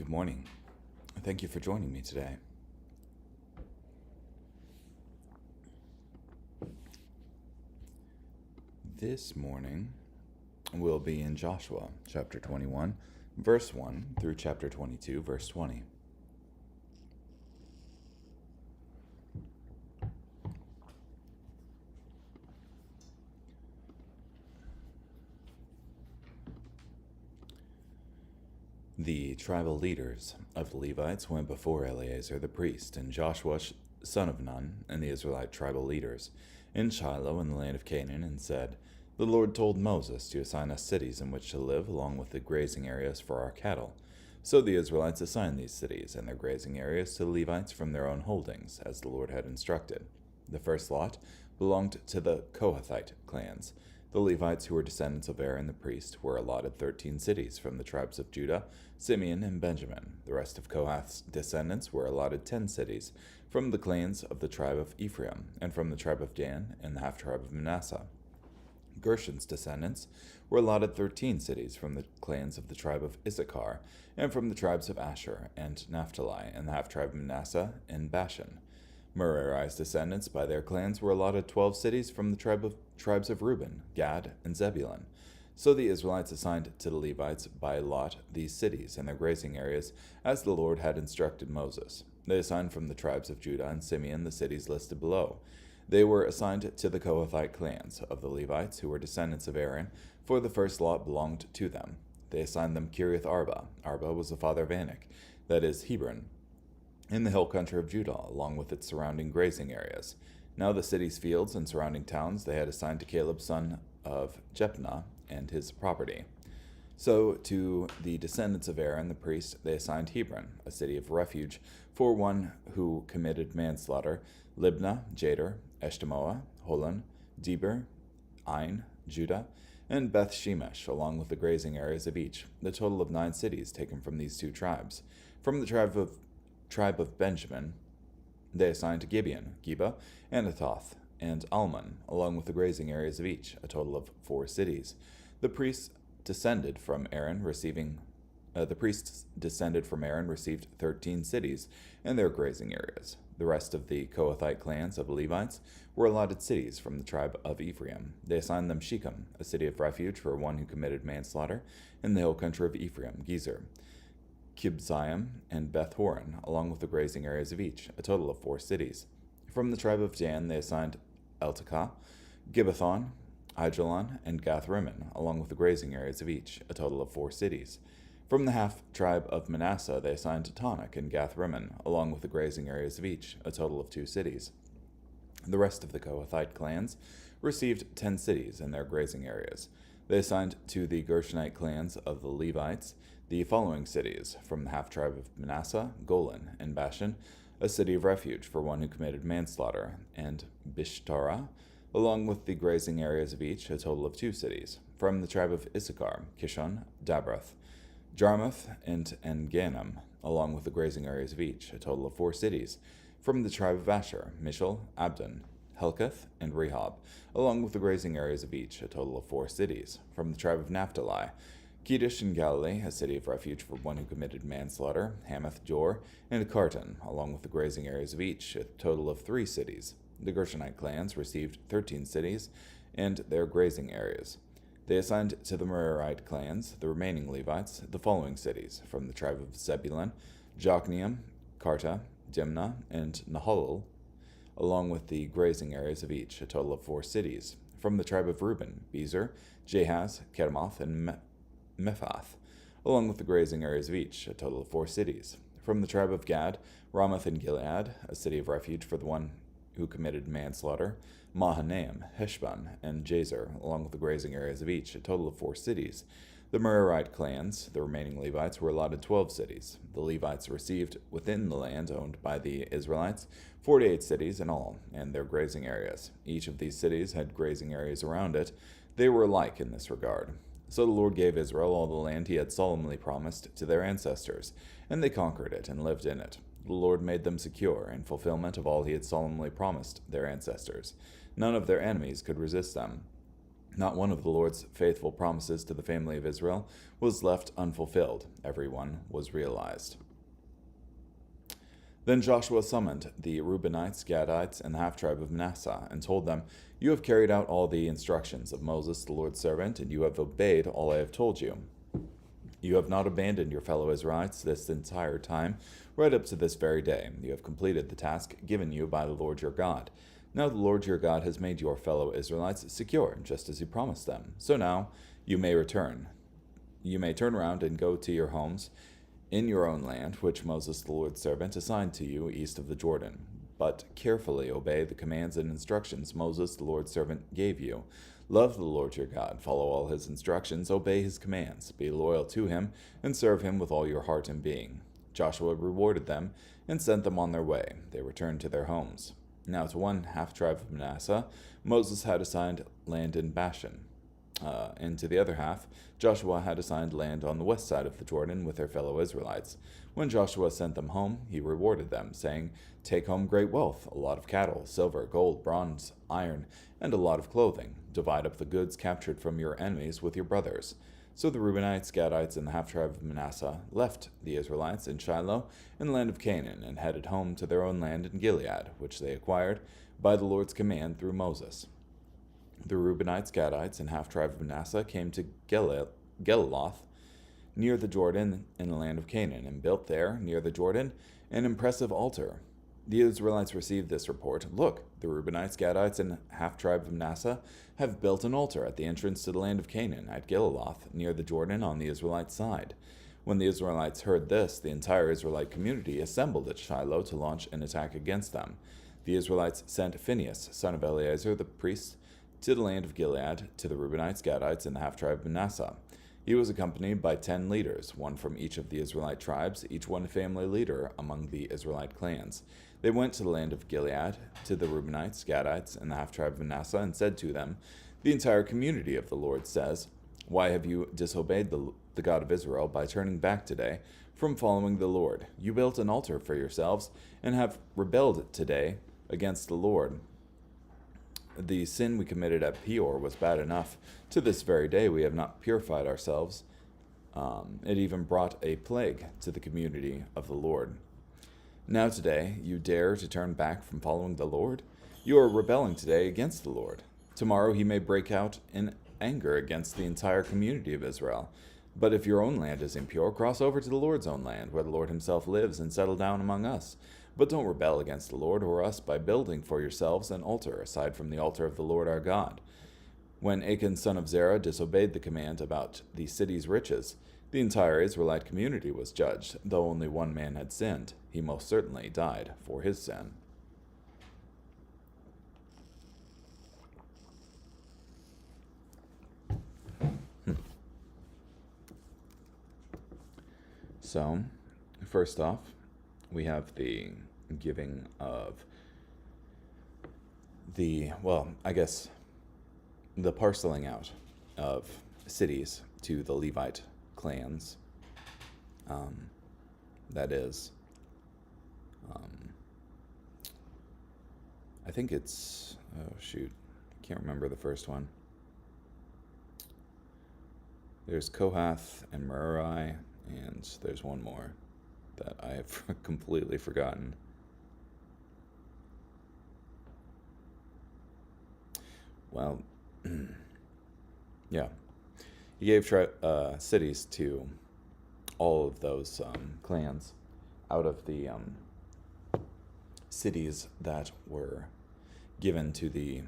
Good morning. Thank you for joining me today. This morning we'll be in Joshua chapter 21, verse 1 through chapter 22, verse 20. The tribal leaders of the Levites went before Eleazar the priest and Joshua son of Nun and the Israelite tribal leaders in Shiloh in the land of Canaan and said, "The Lord told Moses to assign us cities in which to live along with the grazing areas for our cattle." So the Israelites assigned these cities and their grazing areas to the Levites from their own holdings, as the Lord had instructed. The first lot belonged to the Kohathite clans. The Levites, who were descendants of Aaron the priest, were allotted 13 cities from the tribes of Judah, Simeon, and Benjamin. The rest of Kohath's descendants were allotted 10 cities from the clans of the tribe of Ephraim, and from the tribe of Dan and the half-tribe of Manasseh. Gershon's descendants were allotted 13 cities from the clans of the tribe of Issachar, and from the tribes of Asher and Naphtali, and the half-tribe of Manasseh and Bashan. Merari's descendants by their clans were allotted 12 cities from the tribes of Reuben, Gad, and Zebulun. So the Israelites assigned to the Levites by lot these cities and their grazing areas, as the Lord had instructed Moses. They assigned from the tribes of Judah and Simeon the cities listed below. They were assigned to the Kohathite clans of the Levites, who were descendants of Aaron, for the first lot belonged to them. They assigned them Kiriath Arba. Arba was the father of Anak, that is, Hebron, in the hill country of Judah, along with its surrounding grazing areas. Now the city's fields and surrounding towns they had assigned to Caleb son of Jephunneh and his property. So to the descendants of Aaron the priest they assigned Hebron, a city of refuge for one who committed manslaughter, Libnah, Jader, Eshtemoa, Holon, Deber, Ain, Judah, and Beth Shemesh, along with the grazing areas of each, the total of 9 cities taken from these two tribes. From the tribe of Benjamin, they assigned to Gibeon, Geba, Anathoth, and Almon, along with the grazing areas of each, a total of 4 cities. The priests descended from Aaron received 13 cities and their grazing areas. The rest of the Kohathite clans of the Levites were allotted cities from the tribe of Ephraim. They assigned them Shechem, a city of refuge for one who committed manslaughter, in the hill country of Ephraim, Gezer, Kibzaim, and Beth Horon, along with the grazing areas of each, a total of 4 cities. From the tribe of Dan they assigned Eltekah, Gibbethon, Aijalon, and Gath-Rimmon, along with the grazing areas of each, a total of 4 cities. From the half-tribe of Manasseh they assigned Taanach and Gath-Rimmon, along with the grazing areas of each, a total of 2 cities. The rest of the Kohathite clans received 10 cities and their grazing areas. They assigned to the Gershonite clans of the Levites the following cities: from the half-tribe of Manasseh, Golan, and Bashan, a city of refuge for one who committed manslaughter, and Bishtara, along with the grazing areas of each, a total of 2 cities. From the tribe of Issachar, Kishon, Dabrath, Jarmuth, and Enganim, along with the grazing areas of each, a total of 4 cities. From the tribe of Asher, Mishal, Abdon, Helkath, and Rehob, along with the grazing areas of each, a total of 4 cities. From the tribe of Naphtali, Kedesh in Galilee, a city of refuge for one who committed manslaughter, Hamath, Jor, and Kartan, along with the grazing areas of each, a total of 3 cities. The Gershonite clans received 13 cities and their grazing areas. They assigned to the Merarite clans, the remaining Levites, the following cities: from the tribe of Zebulun, Jokneam, Karta, Dimnah, and Nahalal, along with the grazing areas of each, a total of 4 cities. From the tribe of Reuben, Bezer, Jahaz, Kedemoth, and Mephath, along with the grazing areas of each, a total of 4 cities. From the tribe of Gad, Ramoth and Gilead, a city of refuge for the one who committed manslaughter, Mahanaim, Heshbon, and Jazer, along with the grazing areas of each, a total of 4 cities. The Merarite clans, the remaining Levites, were allotted 12 cities. The Levites received within the land owned by the Israelites 48 cities in all, and their grazing areas. Each of these cities had grazing areas around it. They were alike in this regard. So the Lord gave Israel all the land he had solemnly promised to their ancestors, and they conquered it and lived in it. The Lord made them secure in fulfillment of all he had solemnly promised their ancestors. None of their enemies could resist them. Not one of the Lord's faithful promises to the family of Israel was left unfulfilled. Every one was realized. Then Joshua summoned the Reubenites, Gadites, and the half-tribe of Manasseh, and told them, "You have carried out all the instructions of Moses, the Lord's servant, and you have obeyed all I have told you. You have not abandoned your fellow Israelites this entire time, right up to this very day. You have completed the task given you by the Lord your God. Now the Lord your God has made your fellow Israelites secure, just as he promised them. So now you may return. You may turn around and go to your homes in your own land, which Moses the Lord's servant assigned to you east of the Jordan. But carefully obey the commands and instructions Moses the Lord's servant gave you. Love the Lord your God, follow all his instructions, obey his commands, be loyal to him, and serve him with all your heart and being." Joshua rewarded them and sent them on their way. They returned to their homes. Now to one half-tribe of Manasseh, Moses had assigned land in Bashan. And to the other half, Joshua had assigned land on the west side of the Jordan with their fellow Israelites. When Joshua sent them home, he rewarded them, saying, "Take home great wealth, a lot of cattle, silver, gold, bronze, iron, and a lot of clothing. Divide up the goods captured from your enemies with your brothers." So the Reubenites, Gadites, and the half-tribe of Manasseh left the Israelites in Shiloh in the land of Canaan and headed home to their own land in Gilead, which they acquired by the Lord's command through Moses. The Reubenites, Gadites, and half-tribe of Manasseh came to Geliloth, near the Jordan in the land of Canaan, and built there, near the Jordan, an impressive altar. The Israelites received this report. "Look, the Reubenites, Gadites, and half-tribe of Manasseh have built an altar at the entrance to the land of Canaan, at Geliloth, near the Jordan on the Israelite side." When the Israelites heard this, the entire Israelite community assembled at Shiloh to launch an attack against them. The Israelites sent Phinehas, son of Eleazar the priest, to the land of Gilead, to the Reubenites, Gadites, and the half-tribe of Manasseh. He was accompanied by 10 leaders, one from each of the Israelite tribes, each one a family leader among the Israelite clans. They went to the land of Gilead, to the Reubenites, Gadites, and the half-tribe of Manasseh, and said to them, "The entire community of the Lord says, 'Why have you disobeyed the God of Israel by turning back today from following the Lord? You built an altar for yourselves and have rebelled today against the Lord. The sin we committed at Peor was bad enough. To this very day we have not purified ourselves. It even brought a plague to the community of the Lord. Now today you dare to turn back from following the Lord? You are rebelling today against the Lord. Tomorrow he may break out in anger against the entire community of Israel. But if your own land is impure, cross over to the Lord's own land, where the Lord himself lives, and settle down among us. But don't rebel against the Lord or us by building for yourselves an altar, aside from the altar of the Lord our God." When Achan son of Zerah disobeyed the command about the city's riches, the entire Israelite community was judged. Though only one man had sinned, he most certainly died for his sin. So, first off, we have the giving of the parceling out of cities to the Levite clans. That is, I think it's, I can't remember the first one. There's Kohath and Merari, and there's one more that I have completely forgotten. Well, yeah. He gave cities to all of those clans out of the cities that were given to the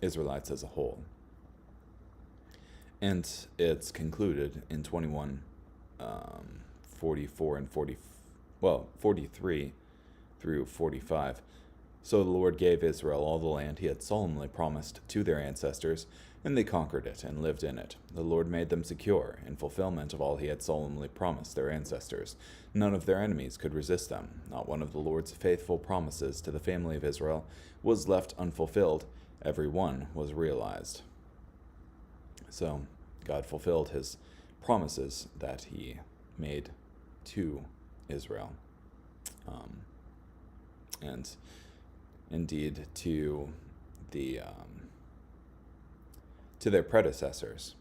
Israelites as a whole. And it's concluded in 44 and 43 through 45. So the Lord gave Israel all the land he had solemnly promised to their ancestors, and they conquered it and lived in it. The Lord made them secure in fulfillment of all he had solemnly promised their ancestors. None of their enemies could resist them. Not one of the Lord's faithful promises to the family of Israel was left unfulfilled. Every one was realized. So God fulfilled his promises that he made to Israel. And indeed to the to their predecessors.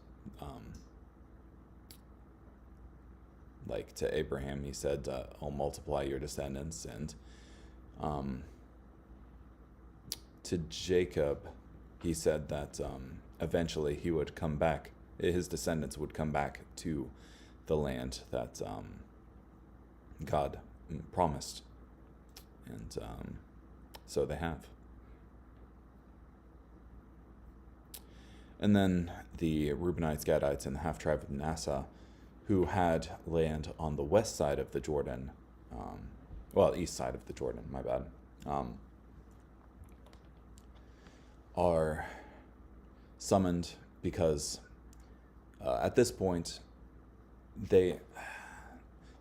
Like to Abraham, he said, I'll multiply your descendants. And to Jacob, he said that eventually he would come back, his descendants would come back to the land that God promised. And so they have. And then the Reubenites, Gadites, and the half-tribe of Manasseh, who had land on the west side of the Jordan, east side of the Jordan, my bad, are summoned because at this point, the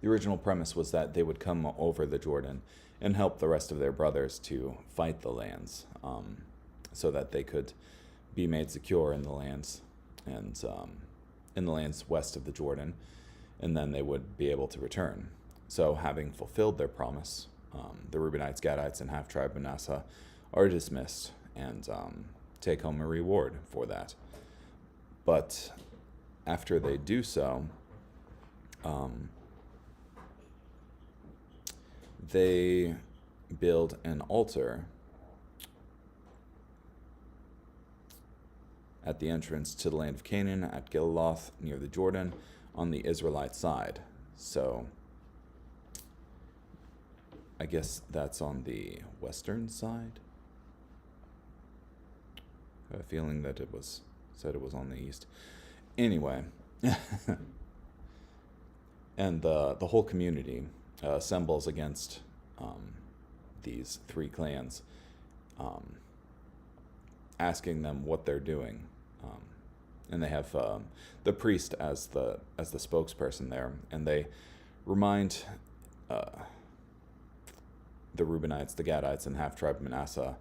original premise was that they would come over the Jordan and help the rest of their brothers to fight the lands, so that they could be made secure in the lands and in the lands west of the Jordan, and then they would be able to return. So, having fulfilled their promise, the Reubenites, Gadites, and half-tribe Manasseh are dismissed and take home a reward for that. But after they do so, they build an altar at the entrance to the land of Canaan at Gilaloth near the Jordan on the Israelite side. So I guess that's on the western side. I have a feeling that it was said it was on the east. Anyway, and the whole community assembles against these three clans, asking them what they're doing. And they have the priest as the spokesperson there, and they remind the Reubenites, the Gadites, and half-tribe Manasseh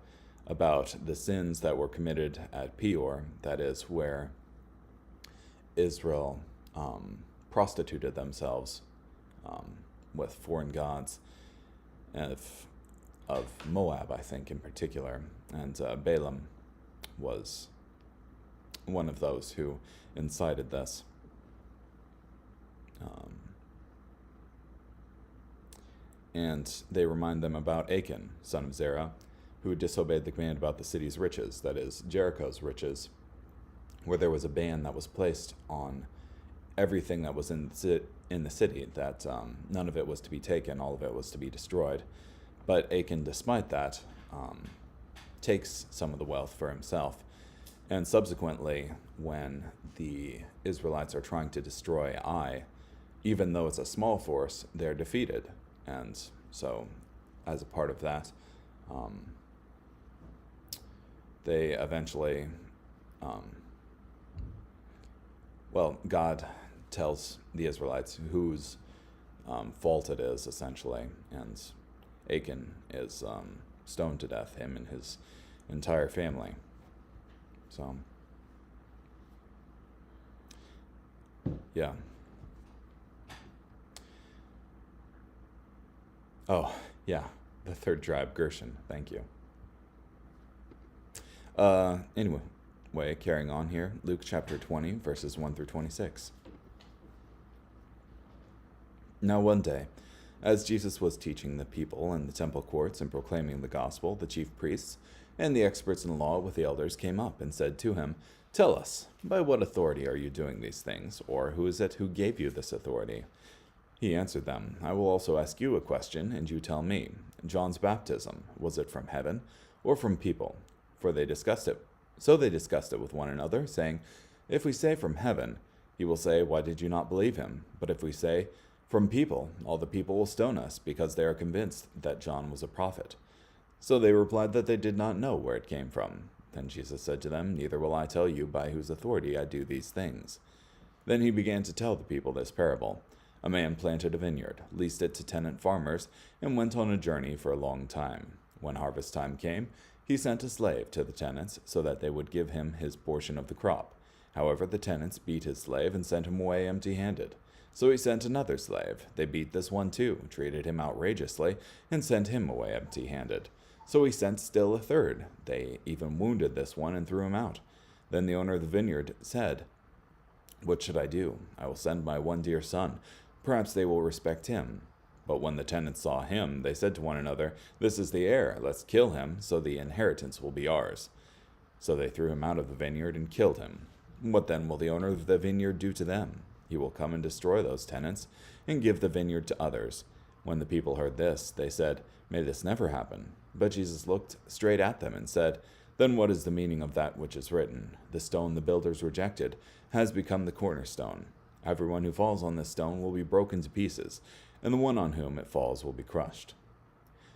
about the sins that were committed at Peor, that is, where Israel prostituted themselves with foreign gods, of Moab, I think, in particular. And Balaam was one of those who incited this. And they remind them about Achan, son of Zerah, who disobeyed the command about the city's riches, that is, Jericho's riches, where there was a ban that was placed on everything that was in the city, that none of it was to be taken, all of it was to be destroyed. But Achan, despite that, takes some of the wealth for himself. And subsequently, when the Israelites are trying to destroy Ai, even though it's a small force, they're defeated. And so, as a part of that, they eventually, God tells the Israelites whose fault it is, essentially, and Achan is stoned to death, him and his entire family. So, yeah. Oh, yeah, the third tribe, Gershon. Thank you. Anyway, carrying on here, Luke chapter 20, verses 1 through 26. Now one day, as Jesus was teaching the people in the temple courts and proclaiming the gospel, the chief priests and the experts in law with the elders came up and said to him, "Tell us, by what authority are you doing these things, or who is it who gave you this authority?" He answered them, "I will also ask you a question, and you tell me. John's baptism, was it from heaven or from people?" So they discussed it with one another, saying, "If we say from heaven, he will say, 'Why did you not believe him?' But if we say, 'From people,' all the people will stone us, because they are convinced that John was a prophet." So they replied that they did not know where it came from. Then Jesus said to them, "Neither will I tell you by whose authority I do these things." Then he began to tell the people this parable. A man planted a vineyard, leased it to tenant farmers, and went on a journey for a long time. When harvest time came, he sent a slave to the tenants so that they would give him his portion of the crop. However, the tenants beat his slave and sent him away empty-handed. So he sent another slave. They beat this one too, treated him outrageously, and sent him away empty-handed. So he sent still a third. They even wounded this one and threw him out. Then the owner of the vineyard said, "What should I do? I will send my one dear son. Perhaps they will respect him." But when the tenants saw him, they said to one another, "This is the heir. Let's kill him, so the inheritance will be ours." So they threw him out of the vineyard and killed him. What then will the owner of the vineyard do to them? He will come and destroy those tenants and give the vineyard to others. When the people heard this, they said, "May this never happen." But Jesus looked straight at them and said, "Then what is the meaning of that which is written? The stone the builders rejected has become the cornerstone. Everyone who falls on this stone will be broken to pieces, and the one on whom it falls will be crushed."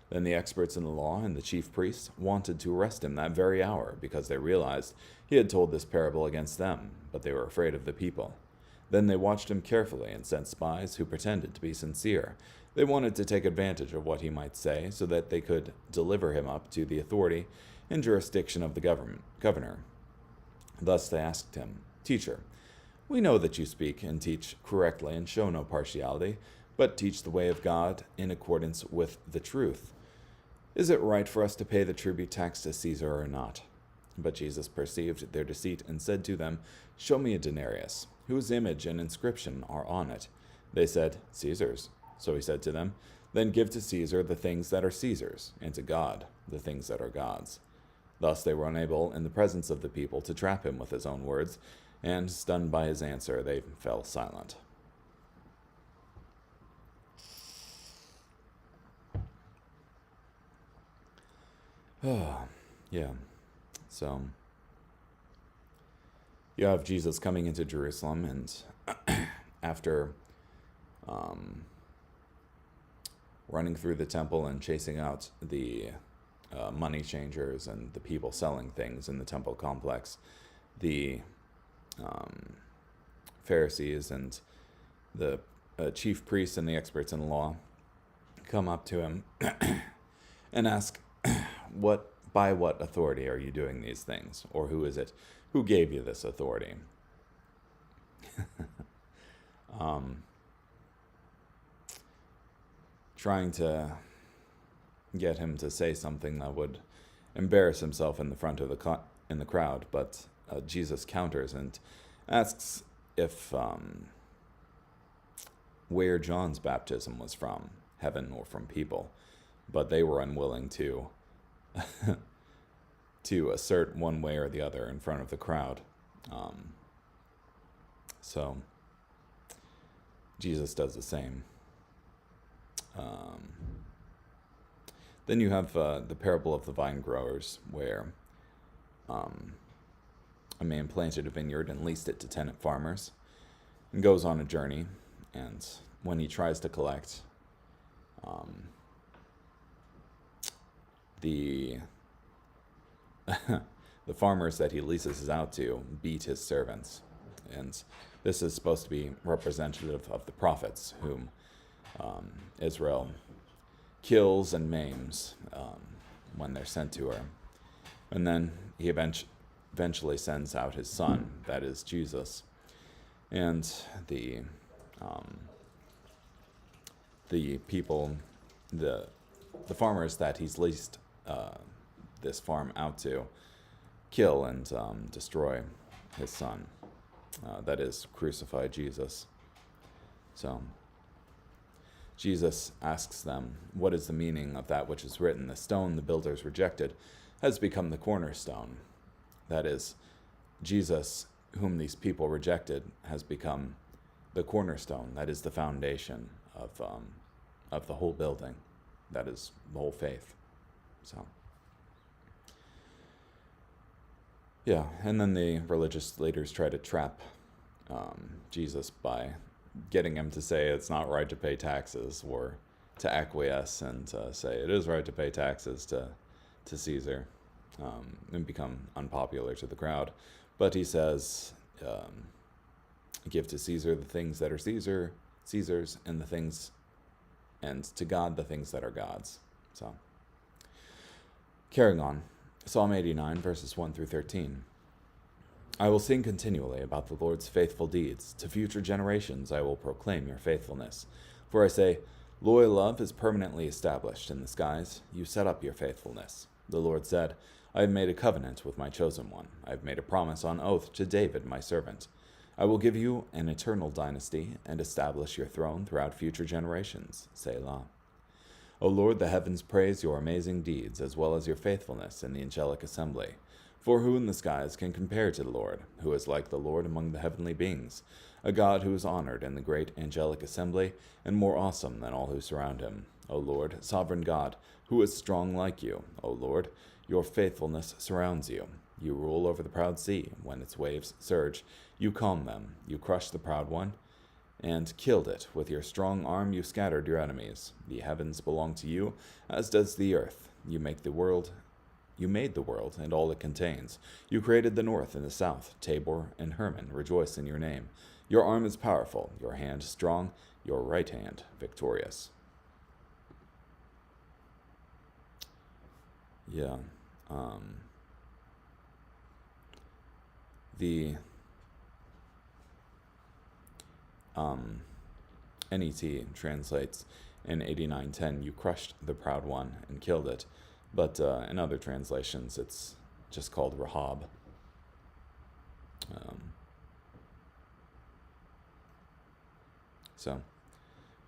Then the experts in the law and the chief priests wanted to arrest him that very hour, because they realized he had told this parable against them, but they were afraid of the people. Then they watched him carefully and sent spies who pretended to be sincere. They wanted to take advantage of what he might say so that they could deliver him up to the authority and jurisdiction of the governor. Thus they asked him, "Teacher, we know that you speak and teach correctly and show no partiality, but teach the way of God in accordance with the truth. Is it right for us to pay the tribute tax to Caesar or not?" But Jesus perceived their deceit and said to them, "Show me a denarius. Whose image and inscription are on it?" They said, "Caesar's." So he said to them, "Then give to Caesar the things that are Caesar's, and to God the things that are God's." Thus they were unable, in the presence of the people, to trap him with his own words, and, stunned by his answer, they fell silent. Yeah. So you have Jesus coming into Jerusalem, and after running through the temple and chasing out the money changers and the people selling things in the temple complex, the Pharisees and the chief priests and the experts in the law come up to him and ask, by what authority are you doing these things? Or who is it? Who gave you this authority? Trying to get him to say something that would embarrass himself in the front of the crowd, but Jesus counters and asks if where John's baptism was from, heaven or from people. But they were unwilling to to assert one way or the other in front of the crowd. So Jesus does the same. Then you have the parable of the vine growers, where a man planted a vineyard and leased it to tenant farmers and goes on a journey. And when he tries to collect, the the farmers that he leases out to beat his servants. And this is supposed to be representative of the prophets, whom Israel kills and maims when they're sent to her. And then he eventually sends out his son, that is Jesus. And the people, the farmers that he's leased this farm out to, kill and destroy his son. That is, crucify Jesus. So Jesus asks them, "What is the meaning of that which is written? The stone the builders rejected has become the cornerstone." That is, Jesus, whom these people rejected, has become the cornerstone. That is the foundation of the whole building. That is the whole faith. So, yeah, and then the religious leaders try to trap Jesus by getting him to say it's not right to pay taxes, or to acquiesce and say it is right to pay taxes to Caesar, and become unpopular to the crowd. But he says, give to Caesar the things that are Caesar's, and to God the things that are God's. So, carrying on, Psalm 89, verses 1 through 13. I will sing continually about the Lord's faithful deeds. To future generations I will proclaim your faithfulness. For I say, loyal love is permanently established in the skies. You set up your faithfulness. The Lord said, I have made a covenant with my chosen one. I have made a promise on oath to David, my servant. I will give you an eternal dynasty and establish your throne throughout future generations. Selah. O Lord, the heavens praise your amazing deeds, as well as your faithfulness in the angelic assembly. For who in the skies can compare to the Lord, who is like the Lord among the heavenly beings, a God who is honored in the great angelic assembly, and more awesome than all who surround him? O Lord, sovereign God, who is strong like you? O Lord, your faithfulness surrounds you. You rule over the proud sea. When its waves surge, you calm them. You crush the proud one and killed it. With your strong arm you scattered your enemies. The heavens belong to you, as does the earth. You made the world and all it contains. You created the north and the south. Tabor and Hermon rejoice in your name. Your arm is powerful, your hand strong, your right hand victorious. Yeah. The NET translates in 89:10, you crushed the proud one and killed it. But in other translations, it's just called Rahab.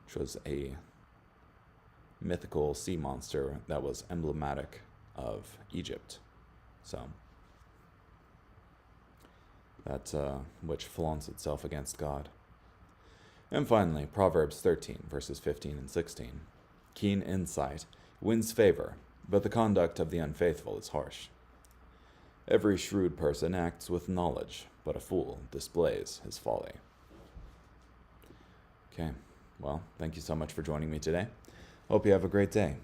Which was a mythical sea monster that was emblematic of Egypt. That which flaunts itself against God. And finally, Proverbs 13, verses 15 and 16. Keen insight wins favor, but the conduct of the unfaithful is harsh. Every shrewd person acts with knowledge, but a fool displays his folly. Okay, well, thank you so much for joining me today. Hope you have a great day.